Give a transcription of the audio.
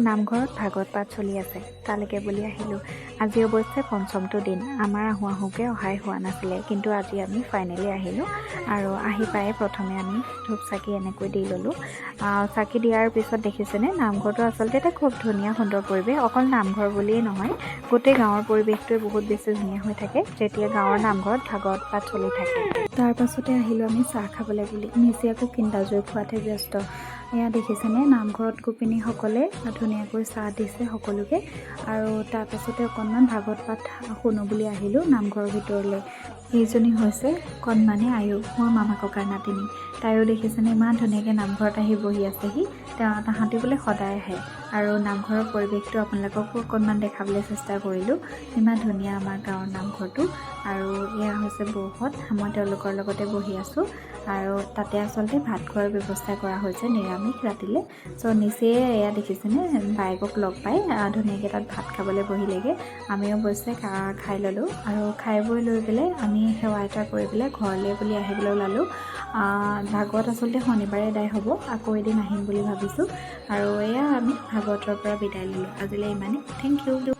নামঘৰত ভাগৱত পাঠ চলি আছে, তালৈকে বুলি আহিলোঁ। আজি অৱশ্যে পঞ্চমটো দিন, আমাৰ আহোঁকে অহাই হোৱা নাছিলে, কিন্তু আজি আমি ফাইনেলি আহিলোঁ। আৰু আহি পাই প্ৰথমে আমি ধূপ চাকি এনেকৈ দি ল'লোঁ। চাকি দিয়াৰ পিছত দেখিছেনে, নামঘৰটো আচলতে এটা খুব ধুনীয়া সুন্দৰ পৰিৱেশ। অকল নামঘৰ বুলিয়েই নহয়, গোটেই গাঁৱৰ পৰিৱেশটোৱে বহুত বেছি ধুনীয়া হৈ থাকে যেতিয়া গাঁৱৰ নামঘৰত ভাগৱত পাঠ চলি থাকে। তাৰ পাছতে আহিলোঁ আমি চাহ খাবলৈ বুলি। নিচি আকৌ কিন্দাজুই খোৱাতে ব্যস্ত। এয়া দেখিছেনে, নামঘৰত গোপিনীসকলে ধুনীয়াকৈ চাহ দিছে সকলোকে। আৰু তাৰপাছতে অকণমান ভাগৱত পাঠ শুনো বুলি আহিলোঁ নামঘৰৰ ভিতৰলৈ। এইজনী হৈছে কণমানি আয়ু, মোৰ মামা ককাৰ নাতিনী। তাইও দেখিছেনে ইমান ধুনীয়াকৈ নামঘৰত আহি বহি আছেহি। তাহাঁতি বোলে সদায় আহে। আৰু নামঘৰৰ পৰিৱেশটো আপোনালোককো অকণমান দেখাবলৈ চেষ্টা কৰিলোঁ। ইমান ধুনীয়া আমাৰ গাঁৱৰ নামঘৰটো। আৰু এয়া হৈছে বৌহঁত, মই তেওঁলোকৰ লগতে বহি আছোঁ। আৰু তাতে আচলতে ভাত খোৱাৰ ব্যৱস্থা কৰা হৈছে নিৰামিষ ৰাতিলৈ। নিচেই এয়া দেখিছেনে, বায়েকক লগ পাই ধুনীয়াকৈ তাত ভাত খাবলৈ বহিলেগৈ। আমিও অৱশ্যে খাই ল'লোঁ। আৰু খাই বৈ লৈ পেলাই আমি সেৱা এটা কৰি পেলাই ঘৰলৈ বুলি আহিবলৈ ওলালোঁ। ভাগৱত আচলতে শনিবাৰে এদায় হ'ব, আকৌ এদিন আহিম বুলি ভাবিছোঁ। আৰু এয়া আমি ভাগৱতৰ পৰা বিদায় ল'লোঁ। আজিলৈ ইমানেই, থেংক ইউ।